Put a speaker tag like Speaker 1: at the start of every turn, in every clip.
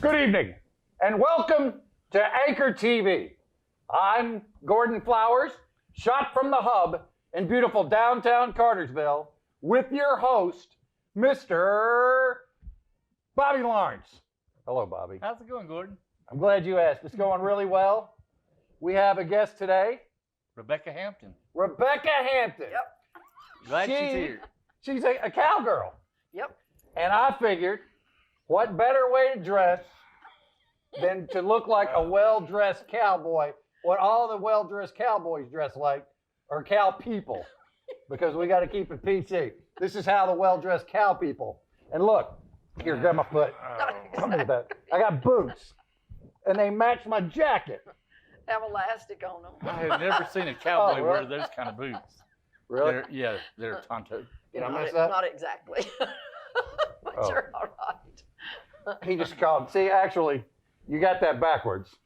Speaker 1: Good evening, and welcome to Anchor TV. I'm Gordon Flowers, shot from the hub in beautiful downtown Cartersville, with your host, Mr. Bobby Lawrence. Hello, Bobby.
Speaker 2: How's it going, Gordon?
Speaker 1: I'm glad you asked. It's going really well. We have a guest today,
Speaker 2: Rebecca Hampton.
Speaker 1: Rebecca Hampton.
Speaker 3: Yep.
Speaker 2: Glad she's here.
Speaker 1: She's a cowgirl.
Speaker 3: Yep.
Speaker 1: And I figured, what better way to dress than to look like a well-dressed cowboy? What all the well-dressed cowboys dress like are cow people, because we got to keep it PC. This is how the well-dressed cow people. And look, here, grab my foot. Look at that. I got boots, and they match my jacket.
Speaker 3: Have elastic on them.
Speaker 2: I have never seen a cowboy
Speaker 1: really?
Speaker 2: wear those kind of boots.
Speaker 1: Really?
Speaker 2: They're tonto.
Speaker 1: Did I mess up?
Speaker 3: Not exactly. But you're all right.
Speaker 1: He just called. See, actually, you got that backwards.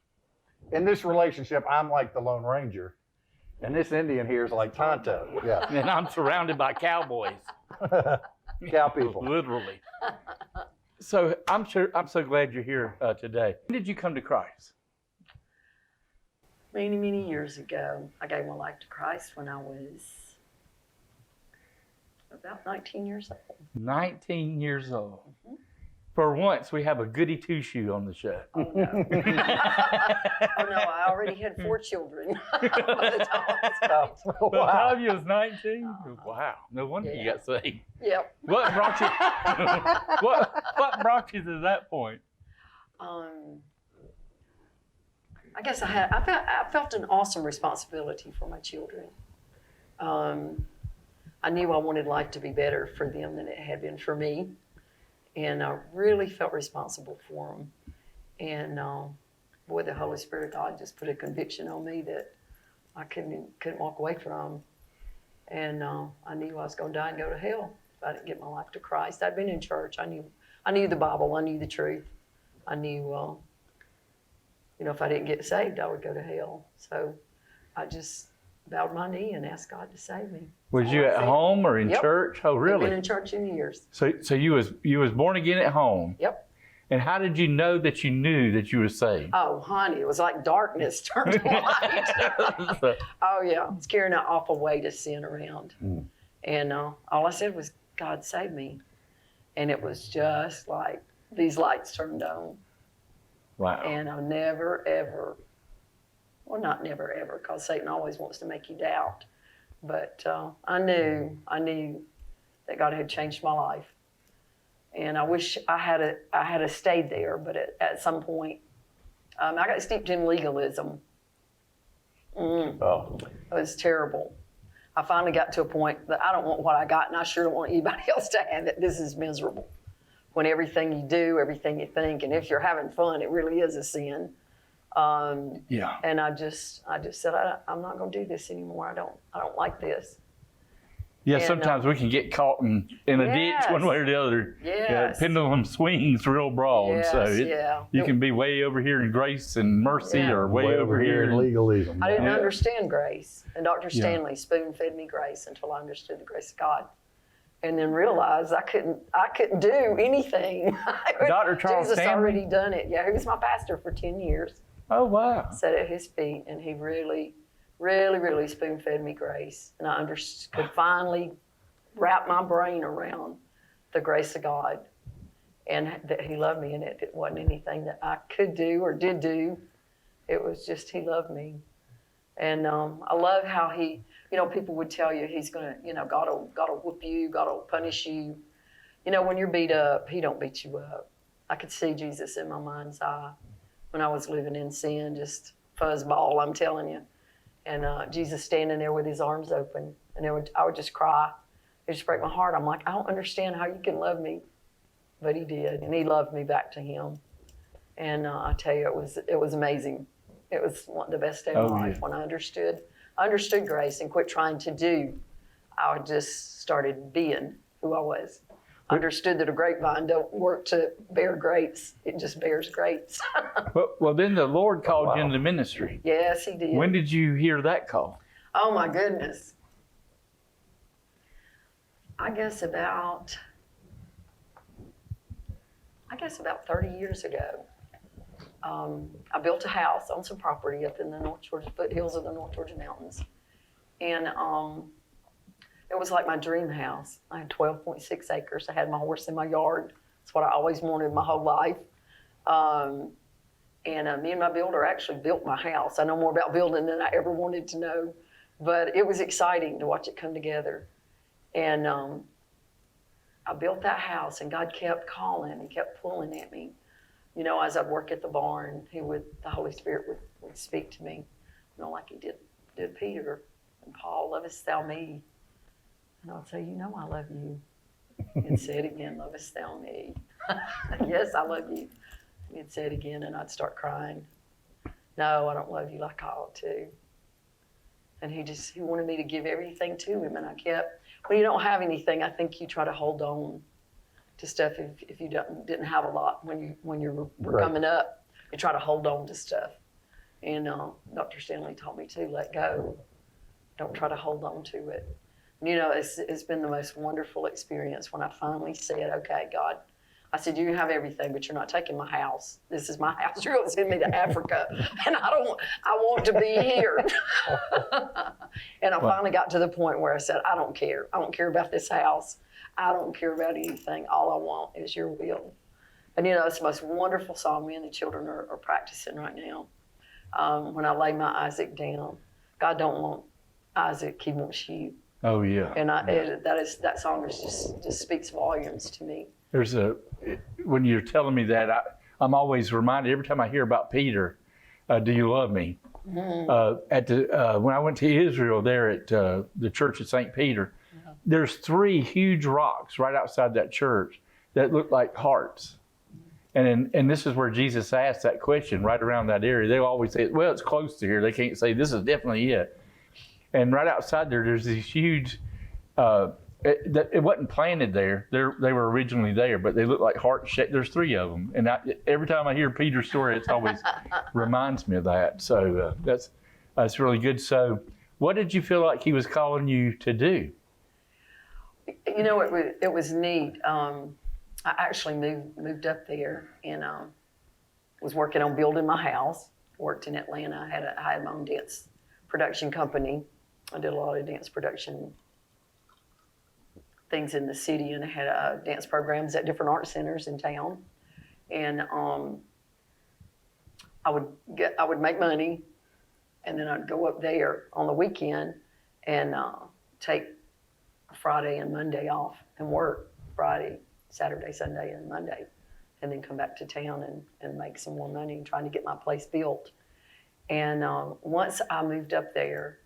Speaker 1: In this relationship, I'm like the Lone Ranger, and this Indian here is like Tonto. Yeah.
Speaker 2: And I'm surrounded by cowboys.
Speaker 1: Cow people.
Speaker 2: Literally. So I'm so glad you're here today. When did you come to Christ?
Speaker 3: Many, many years ago, I gave my life to Christ when I was about 19 years old.
Speaker 2: 19 years old.
Speaker 3: Mm-hmm.
Speaker 2: For once, we have a goody two-shoe on the show.
Speaker 3: Oh, no. Oh, no, I already had 4 children by the time I was 19.
Speaker 2: By the time you was 19? Wow. No wonder you got saved.
Speaker 3: Yep.
Speaker 2: What brought you what brought you to that point?
Speaker 3: I guess I felt an awesome responsibility for my children. I knew I wanted life to be better for them than it had been for me. And I really felt responsible for them. And boy, the Holy Spirit of God just put a conviction on me that I couldn't walk away from. And I knew I was going to die and go to hell if I didn't get my life to Christ. I'd been in church. I knew the Bible. I knew the truth. I knew, if I didn't get saved, I would go to hell. So I just bowed my knee and asked God to save me.
Speaker 2: Was you at home or in church? Oh, really?
Speaker 3: I've been in church in years.
Speaker 2: So you was born again at home.
Speaker 3: Yep.
Speaker 2: And how did you know that you knew that you were saved?
Speaker 3: Oh, honey, it was like darkness turned to light. Oh, yeah. I was carrying an awful weight of sin around. Mm. And all I said was, God, save me. And it was just like these lights turned on.
Speaker 2: Wow.
Speaker 3: And I never, ever, well, not never, ever, because Satan always wants to make you doubt. But I knew that God had changed my life. And I wish I had stayed there, but at some point, I got steeped in legalism.
Speaker 1: Oh.
Speaker 3: It was terrible. I finally got to a point that I don't want what I got, and I sure don't want anybody else to have it. This is miserable. When everything you do, everything you think, and if you're having fun, it really is a sin.
Speaker 2: Yeah.
Speaker 3: And I just said, I'm not going to do this anymore. I don't like this.
Speaker 2: Yeah,
Speaker 3: And,
Speaker 2: sometimes we can get caught in a ditch one way or the other.
Speaker 3: Yes.
Speaker 2: Pendulum swings real broad.
Speaker 3: Yes,
Speaker 2: So
Speaker 3: yeah.
Speaker 2: You can be way over here in grace and mercy or way over here
Speaker 1: in legalism.
Speaker 3: I didn't understand grace. And Dr. Stanley spoon-fed me grace until I understood the grace of God. And then realized I couldn't do anything.
Speaker 2: Dr. Charles
Speaker 3: Jesus
Speaker 2: Stanley?
Speaker 3: already done it. Yeah, he was my pastor for 10 years.
Speaker 2: Oh, wow.
Speaker 3: Sat at his feet, and he really, really, really spoon-fed me grace. And I could finally wrap my brain around the grace of God and that he loved me, and it wasn't anything that I could do or did do. It was just he loved me. And I love how he, people would tell you he's going to, God will whoop you, God will punish you. When you're beat up, he don't beat you up. I could see Jesus in my mind's eye when I was living in sin, just fuzzball, I'm telling you. And Jesus standing there with his arms open, and I would just cry. It just break my heart. I'm like, I don't understand how you can love me, but he did, and he loved me back to him. And I tell you, it was amazing. It was the best day of my life when I understood grace and quit trying to do. I just started being who I was. I understood that a grapevine don't work to bear grapes. It just bears grapes.
Speaker 2: Well, then the Lord called you into ministry.
Speaker 3: Yes, he did.
Speaker 2: When did you hear that call?
Speaker 3: Oh, my goodness. I guess about 30 years ago. I built a house on some property up in the North Georgia foothills of the North Georgia mountains. And it was like my dream house. I had 12.6 acres. I had my horse in my yard. That's what I always wanted my whole life. Me and my builder actually built my house. I know more about building than I ever wanted to know, but it was exciting to watch it come together. And I built that house, and God kept calling. He kept pulling at me. You know, as I'd work at the barn, the Holy Spirit would speak to me, you know, like he did Peter and Paul, lovest thou me? And I'd say, you know I love you. And say it again, lovest thou me? Yes, I love you. He'd say it again, and I'd start crying. No, I don't love you like I ought to. And he wanted me to give everything to him, and I kept. When you don't have anything, I think you try to hold on to stuff if you didn't have a lot. When you were coming up, you try to hold on to stuff. And Dr. Stanley taught me to let go. Don't try to hold on to it. And, you know, it's been the most wonderful experience when I finally said, okay, God, I said, you have everything, but you're not taking my house. This is my house. You're going to send me to Africa, and I want to be here. And I finally got to the point where I said, I don't care. I don't care about this house. I don't care about anything. All I want is your will. And, you know, it's the most wonderful song me and the children are practicing right now. When I lay my Isaac down, God don't want Isaac, he wants you.
Speaker 2: Oh, yeah.
Speaker 3: And that song just speaks volumes to me.
Speaker 2: When you're telling me that, I'm always reminded every time I hear about Peter, do you love me? Mm-hmm. When I went to Israel there at the church of St. Peter, there's 3 huge rocks right outside that church that look like hearts. And this is where Jesus asked that question right around that area. They always say, well, it's close to here. They can't say this is definitely it. And right outside there's these huge, it wasn't planted there. They were originally there, but they look like heart shaped. There's 3 of them. And every time I hear Peter's story, it always reminds me of that. So that's really good. So what did you feel like he was calling you to do?
Speaker 3: You know, it was neat. I actually moved up there and was working on building my house. Worked in Atlanta. I had my own dance production company. I did a lot of dance production things in the city, and I had dance programs at different art centers in town. And I would make money, and then I'd go up there on the weekend and take Friday and Monday off and work Friday, Saturday, Sunday, and Monday, and then come back to town and make some more money trying to get my place built. And once I moved up there,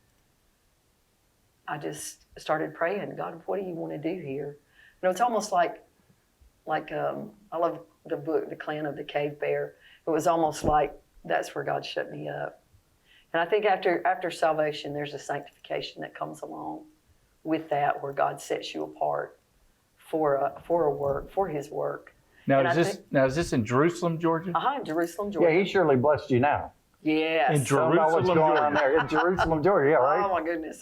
Speaker 3: I just started praying, God, what do you want to do here? You know, it's almost like I love the book, The Clan of the Cave Bear. It was almost like that's where God shut me up. And I think after salvation, there's a sanctification that comes along with that, where God sets you apart for His work.
Speaker 2: Now is this in Jerusalem, Georgia?
Speaker 3: In Jerusalem, Georgia.
Speaker 1: Yeah, he surely blessed you now.
Speaker 3: Yes.
Speaker 2: In Jerusalem,
Speaker 1: what's going on there. In Jerusalem, Georgia, yeah, right?
Speaker 3: Oh my goodness.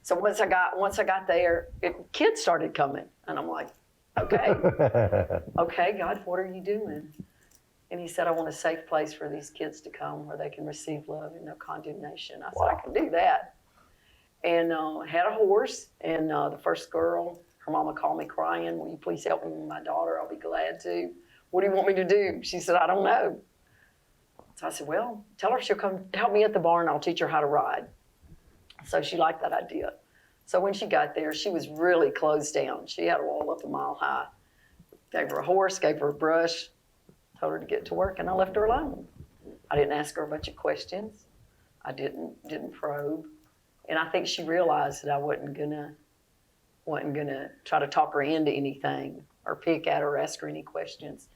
Speaker 3: So once I got there, kids started coming, and I'm like, okay, God, what are you doing? And he said, I want a safe place for these kids to come where they can receive love and no condemnation. I said, I can do that. And had a horse, and the first girl, her mama called me crying, will you please help me with my daughter? I'll be glad to. What do you want me to do? She said, I don't know. So I said, well, tell her she'll come help me at the barn. I'll teach her how to ride. So she liked that idea. So when she got there, she was really closed down. She had a wall up a mile high. Gave her a horse, gave her a brush, told her to get to work, and I left her alone. I didn't ask her a bunch of questions. I didn't probe. And I think she realized that I wasn't gonna try to talk her into anything or pick at her or ask her any questions.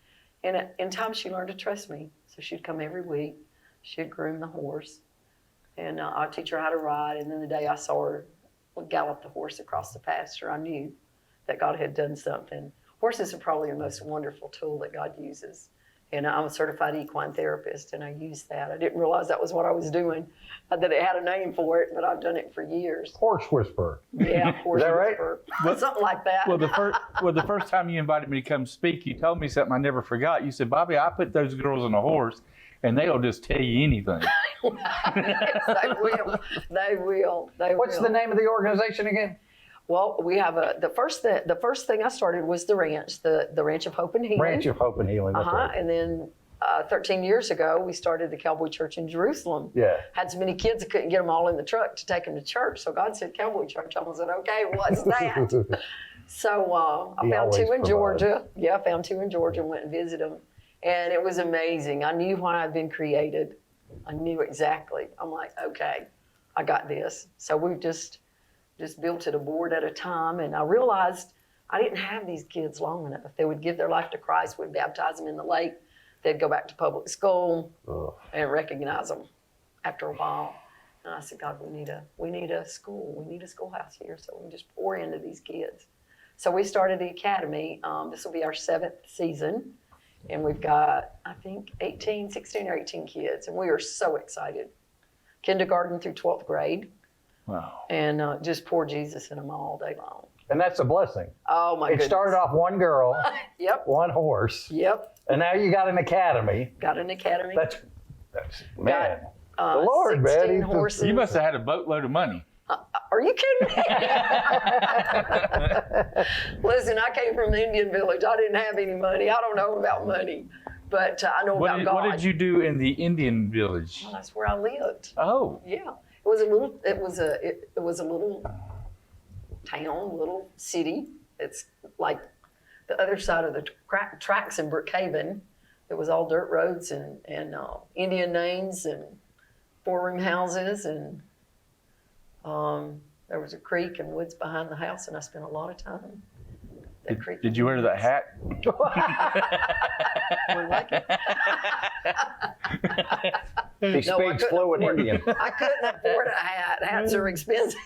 Speaker 3: And in time, she learned to trust me. So she'd come every week. She'd groom the horse, and I'd teach her how to ride. And then the day I saw her gallop the horse across the pasture, I knew that God had done something. Horses are probably the most wonderful tool that God uses. And I'm a certified equine therapist, and I use that. I didn't realize that was what I was doing, that it had a name for it, but I've done it for years.
Speaker 1: Horse whisperer.
Speaker 3: Yeah, horse
Speaker 1: Is that right?
Speaker 3: whisperer. Something like that.
Speaker 2: Well, the first time you invited me to come speak, you told me something I never forgot. You said, Bobby, I put those girls on a horse, and they'll just tell you anything.
Speaker 3: Yes, they will. They will. They
Speaker 1: What's
Speaker 3: will.
Speaker 1: the name of the organization again?
Speaker 3: Well, we have the first thing I started was the ranch, the Ranch of Hope and Healing.
Speaker 1: Ranch of Hope and Healing. That's right.
Speaker 3: And then 13 years ago, we started the Cowboy Church in Jerusalem.
Speaker 1: Yeah.
Speaker 3: Had so many kids, I couldn't get them all in the truck to take them to church. So God said Cowboy Church. I said, okay, what's that? So I
Speaker 1: He
Speaker 3: found
Speaker 1: always
Speaker 3: two in
Speaker 1: provides.
Speaker 3: Georgia. Yeah, I found two in Georgia and went and visited them. And it was amazing. I knew why I'd been created. I knew exactly. I'm like, okay, I got this. So we've just built it a board at a time. And I realized I didn't have these kids long enough. They would give their life to Christ. We'd baptize them in the lake. They'd go back to public school and recognize them after a while. And I said, God, we need a school. We need a schoolhouse here so we can just pour into these kids. So we started the academy. This will be our 7th season. And we've got, I think, 16 or 18 kids. And we are so excited. Kindergarten through 12th grade.
Speaker 2: Wow.
Speaker 3: And just pour Jesus in them all day long.
Speaker 1: And that's a blessing.
Speaker 3: Oh, my
Speaker 1: It
Speaker 3: goodness.
Speaker 1: started off one girl,
Speaker 3: Yep.
Speaker 1: one horse,
Speaker 3: Yep.
Speaker 1: and now you got an academy.
Speaker 3: Got an academy.
Speaker 1: That's man.
Speaker 3: Got,
Speaker 1: the Lord, man.
Speaker 3: 16
Speaker 1: He's just-
Speaker 3: horses.
Speaker 2: You must have had a boatload of money.
Speaker 3: Are you kidding me? Listen, I came from the Indian village. I didn't have any money. I don't know about money, but I know about God.
Speaker 2: What did you do in the Indian village?
Speaker 3: Well, that's where I lived.
Speaker 2: Oh,
Speaker 3: Yeah, it was a little town, little city. It's like the other side of the tracks in Brookhaven. It was all dirt roads and Indian names and 4-room houses, and there was a creek and woods behind the house, and I spent a lot of time.
Speaker 2: did you wear that hat?
Speaker 3: Wouldn't like it.
Speaker 1: He
Speaker 3: No, I
Speaker 1: speaks
Speaker 3: couldn't
Speaker 1: fluent
Speaker 3: afford-
Speaker 1: Indian.
Speaker 3: I couldn't afford a hat. Hats are expensive.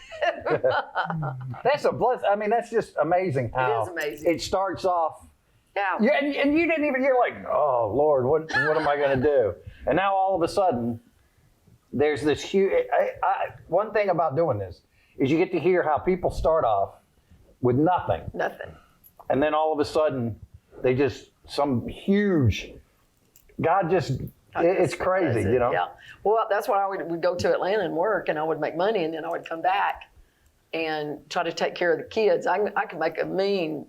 Speaker 1: That's a bless. I mean, that's just amazing how
Speaker 3: is amazing.
Speaker 1: it starts off.
Speaker 3: Yeah.
Speaker 1: And you didn't even. You're like, oh Lord, what am I going to do? And now all of a sudden, there's this huge. One thing about doing this is you get to hear how people start off with nothing,
Speaker 3: Nothing.
Speaker 1: and then all of a sudden, they just some huge. God just. It's crazy, you know.
Speaker 3: Yeah. Well, that's why I would go to Atlanta and work, and I would make money, and then I would come back and try to take care of the kids. I could make a mean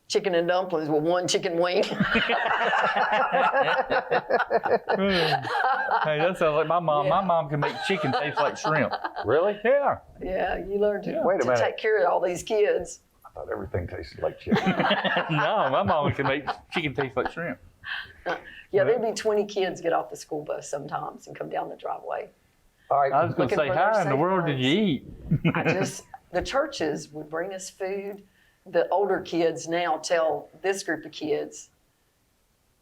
Speaker 3: chicken and dumplings with one chicken wing.
Speaker 2: Hey, that sounds like my mom.
Speaker 3: Yeah.
Speaker 2: My mom can make chicken taste like shrimp.
Speaker 1: Really?
Speaker 2: Yeah.
Speaker 3: Yeah, you learn to,
Speaker 1: Wait a
Speaker 3: to
Speaker 1: minute.
Speaker 3: take care of all these kids.
Speaker 1: I thought everything tasted like chicken.
Speaker 2: No, my mom can make chicken taste like shrimp.
Speaker 3: Yeah, there'd be 20 kids get off the school bus sometimes and come down the driveway.
Speaker 1: All right.
Speaker 2: I was going to
Speaker 3: Looking
Speaker 2: say,
Speaker 3: for their
Speaker 2: how in the
Speaker 3: safe
Speaker 2: world did you eat?
Speaker 3: The churches would bring us food. The older kids now tell this group of kids,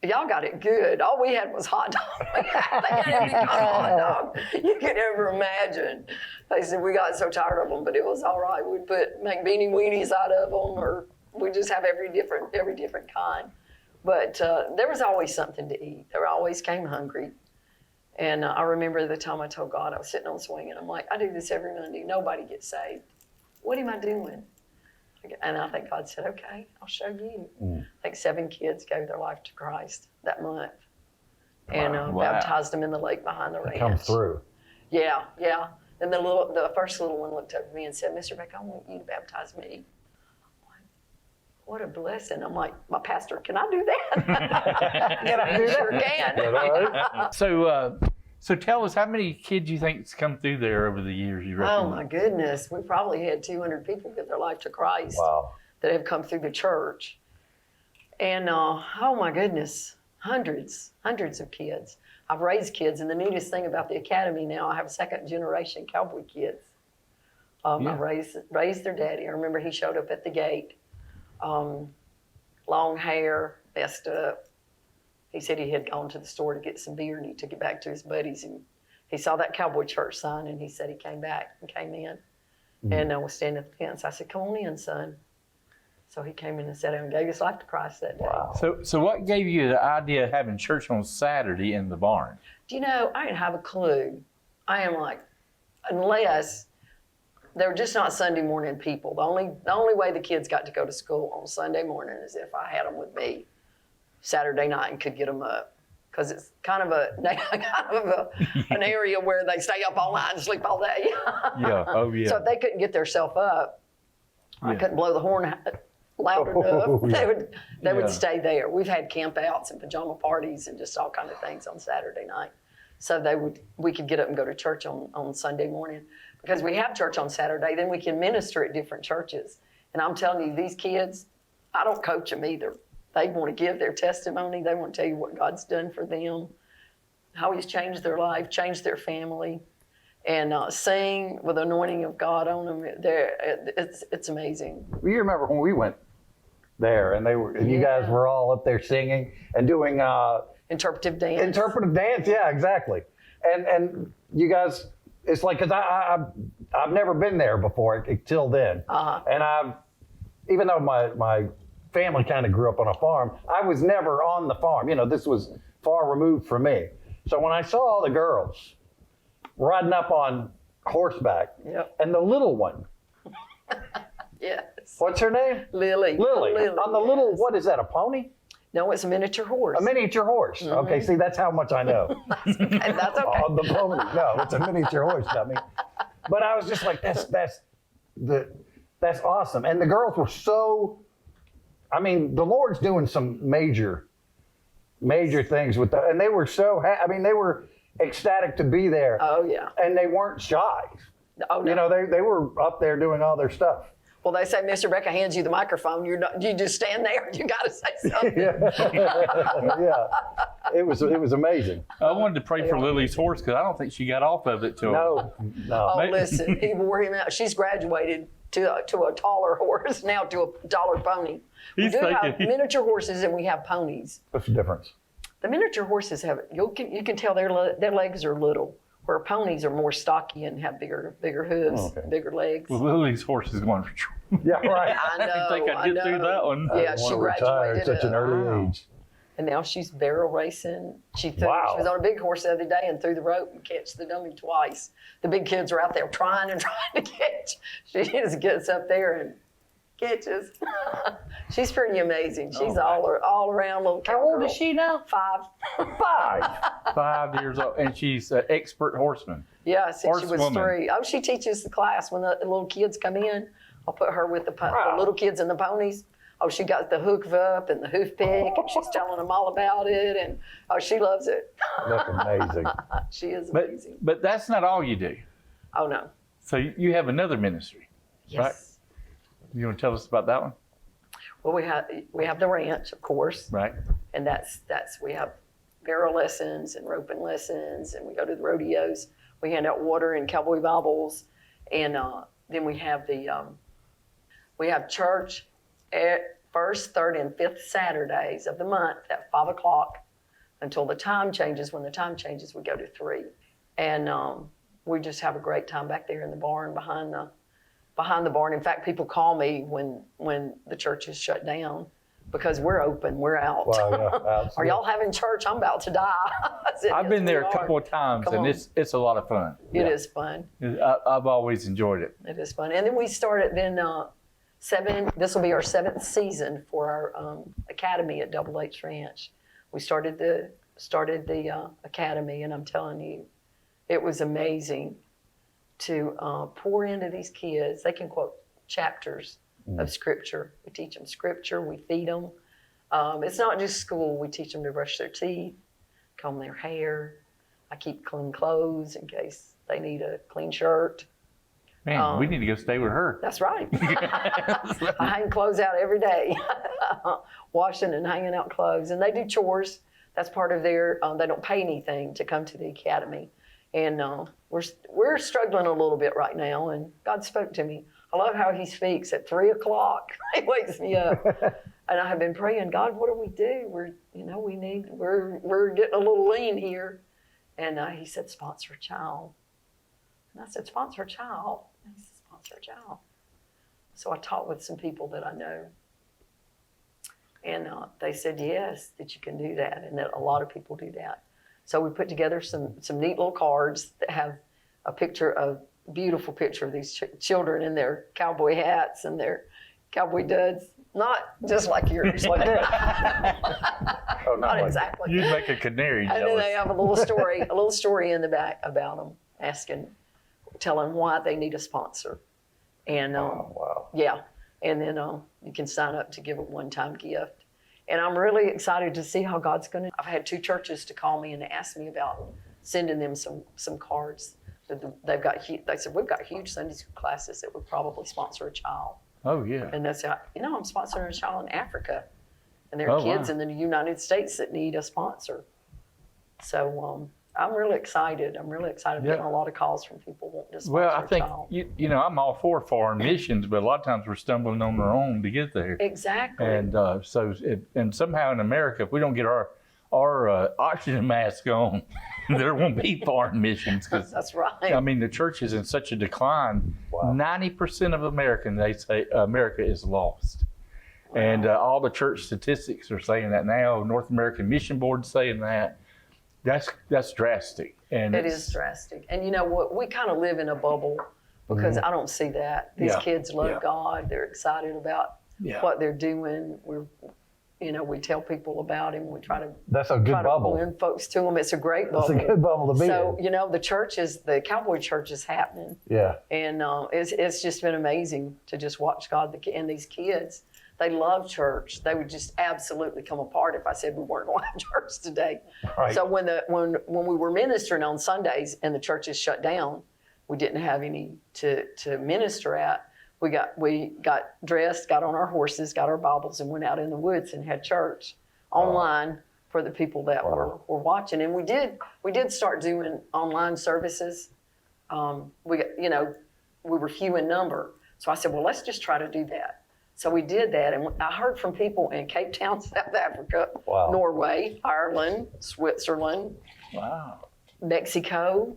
Speaker 3: y'all got it good. All we had was hot dog. They had every kind of hot dog you could ever imagine. They said we got so tired of them, but it was all right. We'd make beanie weenies out of them, or we just have every different kind. But there was always something to eat. They always came hungry. And I remember the time I told God, I was sitting on the swing, and I'm like, I do this every Monday. Nobody gets saved. What am I doing? And I think God said, okay, I'll show you. I think 7 kids gave their life to Christ that month. And
Speaker 2: Wow.
Speaker 3: baptized them in the lake behind the ranch.
Speaker 1: Come through.
Speaker 3: Yeah, yeah. And the first little one looked up at me and said, Mr. Beck, I want you to baptize me. What a blessing. I'm like, my pastor, can I do that?
Speaker 1: Can I do that?
Speaker 3: Sure can.
Speaker 2: So tell us, how many kids you think's come through there over the years, you reckon?
Speaker 3: Oh my goodness. We probably had 200 people give their life to Christ
Speaker 1: Wow.
Speaker 3: that have come through the church. And oh my goodness, hundreds of kids. I've raised kids, and the neatest thing about the academy now, I have 2nd generation cowboy kids.
Speaker 2: Yeah.
Speaker 3: I raised their daddy. I remember he showed up at the gate. Long hair, messed up. He said he had gone to the store to get some beer, and he took it back to his buddies, and he saw that cowboy church sign, and he said he came back and came in and was standing at the fence. I said, come on in, son. So he came in and sat down and gave his life to Christ that day.
Speaker 1: Wow.
Speaker 2: So what gave you the idea of having church on Saturday in the barn?
Speaker 3: Do you know, I didn't have a clue. I am like, unless they were just not Sunday morning people. The only way the kids got to go to school on Sunday morning is if I had them with me Saturday night and could get them up. Because it's kind of an area where they stay up all night and sleep all day.
Speaker 2: Yeah, oh yeah.
Speaker 3: So if they couldn't get themselves up, I
Speaker 2: Yeah.
Speaker 3: couldn't blow the horn loud enough.
Speaker 1: Yeah.
Speaker 3: They would
Speaker 2: Yeah.
Speaker 3: stay there. We've had campouts and pajama parties and just all kind of things on Saturday night. So we could get up and go to church on Sunday morning. Because we have church on Saturday, then we can minister at different churches. And I'm telling you, these kids, I don't coach them either. They want to give their testimony. They want to tell you what God's done for them, how he's changed their life, changed their family, and sing with the anointing of God on them. It's amazing.
Speaker 1: You remember when we went there and you guys were all up there singing and doing
Speaker 3: Interpretive dance.
Speaker 1: interpretive dance? Yeah, exactly. And you guys, it's like, because I've never been there before till then. And even though my family kind of grew up on a farm, I was never on the farm. You know, this was far removed from me. So when I saw all the girls riding up on horseback,
Speaker 3: Yep.
Speaker 1: and the little one,
Speaker 3: Yes.
Speaker 1: what's her name?
Speaker 3: Lily.
Speaker 1: Lily. On the little,
Speaker 3: yes.
Speaker 1: what is that, a pony?
Speaker 3: No, it's a miniature horse.
Speaker 1: A miniature horse. Okay, see, that's how much I know.
Speaker 3: And that's okay.
Speaker 1: On the pony. No, it's a miniature horse, dummy. But I was just like, that's awesome. And the girls were so, I mean, the Lord's doing some major things with that. And they were so, they were ecstatic to be there.
Speaker 3: Oh, yeah.
Speaker 1: And they weren't shy.
Speaker 3: Oh, no.
Speaker 1: You know, they were up there doing all their stuff.
Speaker 3: Well, they say Mr. Becca hands you the microphone. You just stand there. You got to say something.
Speaker 1: Yeah. It was amazing.
Speaker 2: I wanted to pray for Lily's horse because I don't think she got off of it till.
Speaker 1: No.
Speaker 3: Oh,
Speaker 2: Maybe-
Speaker 3: listen, he wore him out. She's graduated to a taller horse, now to a taller pony.
Speaker 2: He's
Speaker 3: we do have
Speaker 2: thinking-
Speaker 3: miniature horses and we have ponies.
Speaker 1: What's the difference?
Speaker 3: The miniature horses have, you can tell their legs are little, where ponies are more stocky and have bigger hooves,
Speaker 1: Okay.
Speaker 3: bigger legs.
Speaker 2: Well, Lily's horse is going.
Speaker 1: Yeah, right.
Speaker 3: I know.
Speaker 2: I think I'd get through that one.
Speaker 3: Yeah,
Speaker 1: I
Speaker 3: she
Speaker 1: wanna retire
Speaker 3: graduated
Speaker 1: at such an early age.
Speaker 3: And now she's barrel racing. She
Speaker 1: Wow.
Speaker 3: was on a big horse the other day and threw the rope and catched the dummy twice. The big kids are out there trying to catch. She just gets up there and catches. She's pretty amazing. She's all around little
Speaker 1: How old
Speaker 3: cowgirl.
Speaker 1: is she now?
Speaker 3: 5.
Speaker 2: 5 years old, and she's an expert horseman.
Speaker 3: Yeah, since she was
Speaker 2: Horsewoman.
Speaker 3: 3. Oh, she teaches the class when the little kids come in. I'll put her with the little kids and the ponies. Oh, she got the hoof up and the hoof pick, and she's telling them all about it, and oh, she loves it.
Speaker 1: That's amazing.
Speaker 3: She is
Speaker 2: But
Speaker 3: amazing.
Speaker 2: but that's not all you do.
Speaker 3: Oh no.
Speaker 2: So you have another ministry,
Speaker 3: Yes.
Speaker 2: right? You want to tell us about that one?
Speaker 3: Well, we have the ranch, of course,
Speaker 2: Right.
Speaker 3: and that's we have barrel lessons and roping lessons, and we go to the rodeos. We hand out water and cowboy Bibles, and then we have church at first, third, and fifth Saturdays of the month at 5 o'clock until the time changes. When the time changes, we go to 3, and we just have a great time back there in the barn behind the barn. In fact, people call me when the church is shut down because we're open, we're out.
Speaker 1: Wow, yeah,
Speaker 3: Are
Speaker 1: absolutely.
Speaker 3: y'all having church? I'm about to die. I said,
Speaker 2: I've
Speaker 3: "Yes,
Speaker 2: been there
Speaker 3: we
Speaker 2: a
Speaker 3: are."
Speaker 2: couple of times,
Speaker 3: Come
Speaker 2: and
Speaker 3: on.
Speaker 2: it's a lot of fun.
Speaker 3: It is fun.
Speaker 2: I've always enjoyed it.
Speaker 3: It is fun. And then we started this will be our 7th season for our academy at Double H Ranch. We started the academy, and I'm telling you, it was amazing to pour into these kids. They can quote chapters of scripture. We teach them scripture. We feed them. It's not just school. We teach them to brush their teeth, comb their hair. I keep clean clothes in case they need a clean shirt.
Speaker 2: Man, we need to go stay with her.
Speaker 3: That's right. I hang clothes out every day, washing and hanging out clothes. And they do chores. That's part of their, they don't pay anything to come to the academy. And we're struggling a little bit right now. And God spoke to me. I love how he speaks at 3 o'clock. He wakes me up. And I have been praying, God, what do we do? We're getting a little lean here. And he said, sponsor a child. And I said, sponsor a child. And he said, sponsor a child. So I talked with some people that I know And they said, yes, that you can do that, and that a lot of people do that. So we put together some neat little cards that have a beautiful picture of these children in their cowboy hats and their cowboy duds. Not just like yours. Like not exactly.
Speaker 2: You'd make a canary jealous.
Speaker 3: And then they have a little story in the back about them, telling why they need a sponsor. And
Speaker 1: wow.
Speaker 3: yeah, and then you can sign up to give a one-time gift. And I'm really excited to see how God's going to. I've had 2 churches to call me and ask me about sending them some cards. They said, we've got huge Sunday school classes that would probably sponsor a child.
Speaker 2: Oh, yeah.
Speaker 3: And that's how, I'm sponsoring a child in Africa. And there are kids in the United States that need a sponsor. So I'm really excited. I'm getting a lot of calls from people wanting to sponsor
Speaker 2: I think,
Speaker 3: a child.
Speaker 2: I'm all for foreign missions, but a lot of times we're stumbling on our own to get there.
Speaker 3: Exactly.
Speaker 2: And and somehow in America, if we don't get our oxygen mask on, there won't be foreign missions.
Speaker 3: That's right.
Speaker 2: I mean, the church is in such a decline.
Speaker 1: Wow.
Speaker 2: 90% of Americans, they say America is lost. Wow. And all the church statistics are saying that now. North American Mission Board saying that. That's drastic. And
Speaker 3: it is drastic. And you know what? We kind of live in a bubble because I don't see that. These kids love God. They're excited about what they're doing. We tell people about Him. We try to.
Speaker 1: That's a good bubble.
Speaker 3: Win folks to Him. It's a great bubble.
Speaker 1: It's a good bubble to be in.
Speaker 3: So the Cowboy Church is happening.
Speaker 1: Yeah.
Speaker 3: And it's just been amazing to just watch God and these kids. They love church. They would just absolutely come apart if I said we weren't going to church today.
Speaker 1: Right.
Speaker 3: So when we were ministering on Sundays and the churches shut down, we didn't have any to minister at. We got dressed, got on our horses, got our Bibles, and went out in the woods and had church online for the people that were watching. And we did start doing online services. We were few in number, so I said, well, let's just try to do that. So we did that, and I heard from people in Cape Town, South Africa, Norway, Ireland, Switzerland, Mexico,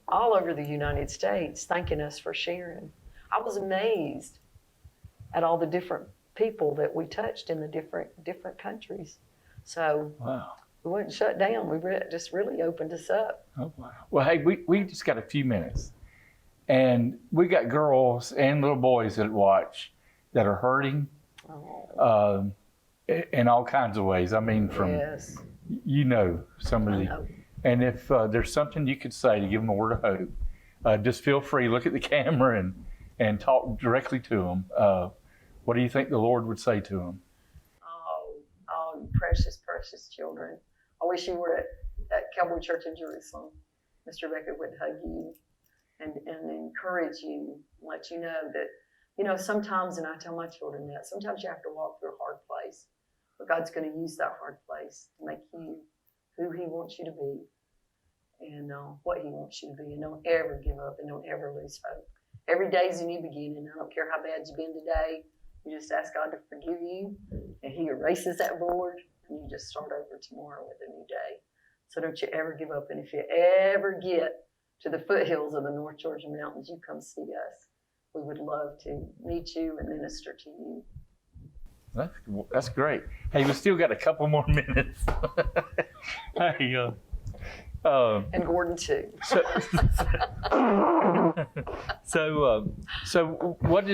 Speaker 3: all over the United States, thanking us for sharing. I was amazed at all the different people that we touched in the different countries. So we weren't shut down. We just really opened us up.
Speaker 2: Oh, wow. Well, hey, we just got a few minutes, and we got girls and little boys that watch that are hurting in all kinds of ways. I mean, from, some of the, and if there's something you could say to give them a word of hope, just feel free, look at the camera and talk directly to them. What do you think the Lord would say to them?
Speaker 3: Oh, precious, precious children. I wish you were at Cowboy Church in Jerusalem. Mr. Beckett would hug you and encourage you, let you know that, sometimes, and I tell my children that, sometimes you have to walk through a hard place, but God's going to use that hard place to make you who He wants you to be and what He wants you to be. And don't ever give up and don't ever lose hope. Every day is a new beginning. I don't care how bad you've been today. You just ask God to forgive you, and He erases that board, and you just start over tomorrow with a new day. So don't you ever give up. And if you ever get to the foothills of the North Georgia mountains, you come see us. We would love to meet you and minister to you.
Speaker 2: That's great. Hey, we still got a couple more minutes. Hey,
Speaker 3: and Gordon too.
Speaker 2: So what do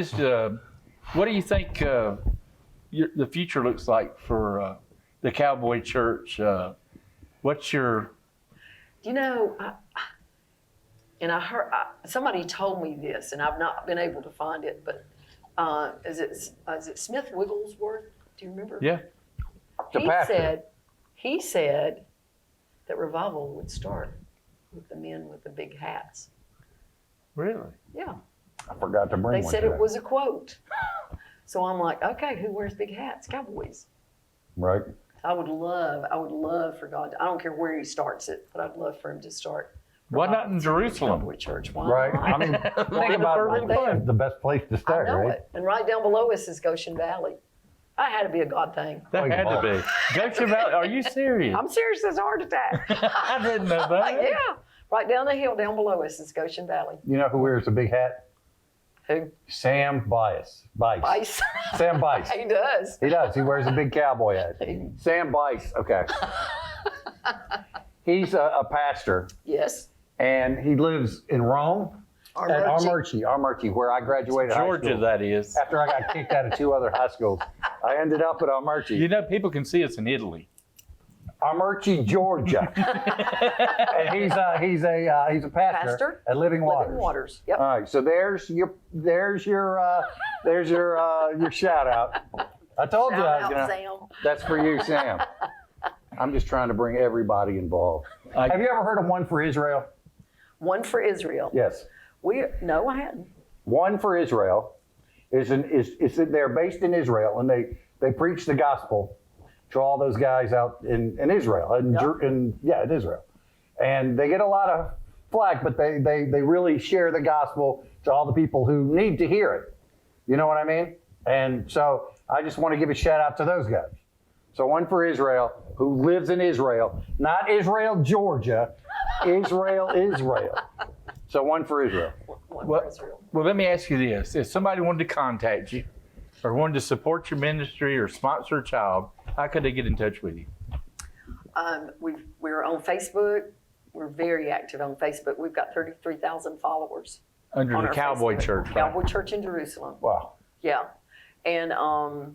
Speaker 2: you think the future looks like for the Cowboy Church? What's your?
Speaker 3: I heard somebody told me this, and I've not been able to find it, but is it Smith Wigglesworth? Do you remember?
Speaker 2: Yeah.
Speaker 3: He said that revival would start with the men with the big hats.
Speaker 2: Really?
Speaker 3: Yeah.
Speaker 1: I forgot to bring one.
Speaker 3: They said it was a quote. So I'm like, okay, who wears big hats? Cowboys.
Speaker 1: Right.
Speaker 3: I would love for God. I don't care where He starts it, but I'd love for Him to start.
Speaker 2: Why not in Jerusalem?
Speaker 3: Cowboy Church. Why
Speaker 1: Right.
Speaker 3: not?
Speaker 1: I mean, think about it. The best place to start,
Speaker 3: I know
Speaker 1: right?
Speaker 3: it. And right down below us is Goshen Valley. That had to be a God thing.
Speaker 2: That had to be. Goshen Valley, are you serious?
Speaker 3: I'm serious as a heart attack.
Speaker 2: I didn't know that.
Speaker 3: Yeah. Right down the hill, down below us is Goshen Valley.
Speaker 1: You know who wears a big hat?
Speaker 3: Who?
Speaker 1: Sam Bice.
Speaker 3: Bice.
Speaker 1: Sam Bice.
Speaker 3: He does.
Speaker 1: He does. He wears a big cowboy hat. Sam Bice. Okay. He's a pastor,
Speaker 3: Yes.
Speaker 1: and he lives in Rome. At
Speaker 3: Armurchie.
Speaker 1: Armurchie, where I graduated high
Speaker 2: Georgia,
Speaker 1: school.
Speaker 2: that is.
Speaker 1: After I got kicked out of 2 other high schools, I ended up at Armurchie.
Speaker 2: You know, people can see us in Italy.
Speaker 1: Armurchie, Georgia. And he's a pastor at Living Waters.
Speaker 3: Living Waters. Yep.
Speaker 1: All right, so there's your shout out. I told you I was
Speaker 3: Shout
Speaker 1: gonna.
Speaker 3: out, Sam.
Speaker 1: That's for you, Sam. I'm just trying to bring everybody involved. Have you ever heard of One for Israel?
Speaker 3: One for Israel.
Speaker 1: Yes.
Speaker 3: No, I hadn't.
Speaker 1: One for Israel they're based in Israel, and they preach the gospel to all those guys out in Israel, in Israel, and they get a lot of flack, but they really share the gospel to all the people who need to hear it. You know what I mean? And so I just want to give a shout out to those guys. So One for Israel, who lives in Israel, not Israel, Georgia, Israel. So One for Israel.
Speaker 3: One for Israel.
Speaker 2: Well, let me ask you this. If somebody wanted to contact you or wanted to support your ministry or sponsor a child, how could they get in touch with you?
Speaker 3: We're on Facebook. We're very active on Facebook. We've got 33,000 followers.
Speaker 2: Under
Speaker 3: on
Speaker 2: the
Speaker 3: our
Speaker 2: Cowboy
Speaker 3: Facebook.
Speaker 2: Church. right?
Speaker 3: Cowboy Church in Jerusalem.
Speaker 1: Wow.
Speaker 3: Yeah. And I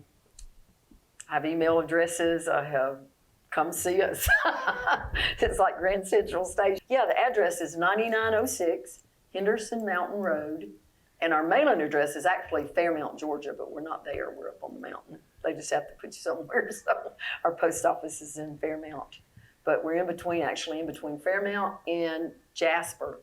Speaker 3: have email addresses. I have come see us. It's like Grand Central Station. Yeah, the address is 9906 Henderson Mountain Road. And our mailing address is actually Fairmount, Georgia, but we're not there. We're up on the mountain. They just have to put you somewhere. So our post office is in Fairmount. But we're in between Fairmount and Jasper,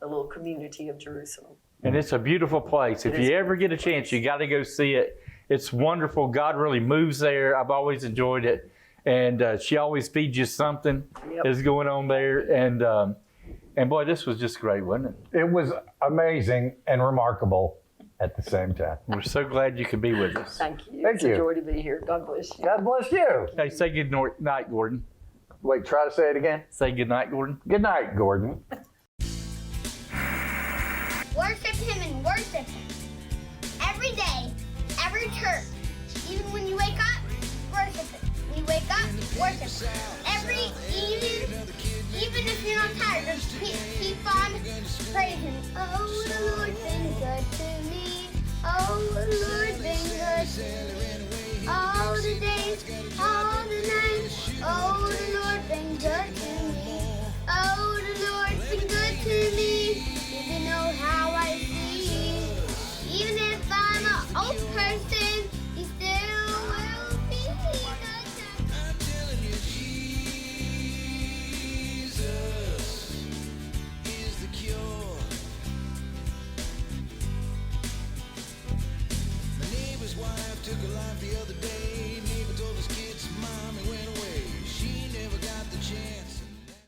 Speaker 3: the little community of Jerusalem.
Speaker 2: And it's a beautiful place. If you ever get a chance, you got to go see it. It's wonderful. God really moves there. I've always enjoyed it. And she always feeds you something is going on there. And boy, this was just great, wasn't it?
Speaker 1: It was amazing and remarkable at the same time.
Speaker 2: We're so glad you could be with us.
Speaker 3: Thank you.
Speaker 1: Thank
Speaker 3: It's
Speaker 1: you.
Speaker 3: a joy to be here. God bless you.
Speaker 1: God bless you.
Speaker 2: Hey, say good night, Gordon.
Speaker 1: Wait, try to say it again.
Speaker 2: Say good night, Gordon.
Speaker 1: Good night, Gordon.
Speaker 4: Worship Him and worship Him. Every day, every church. Even when you wake up, worship Him. When you wake up, worship Him. Every evening, even if you're not tired, just keep on praising. Oh, the Lord's been good to me. Oh, the Lord's been good to me. All the days, all the nights. Oh, the Lord's been good to me. Oh, the Lord's been good to me. Even know how I feel. Even if I'm an old person, He still will be good.
Speaker 5: I'm telling you, Jesus is the cure. My neighbor's wife took her life the other day. Neighbor told his kids, Mommy went away. She never got the chance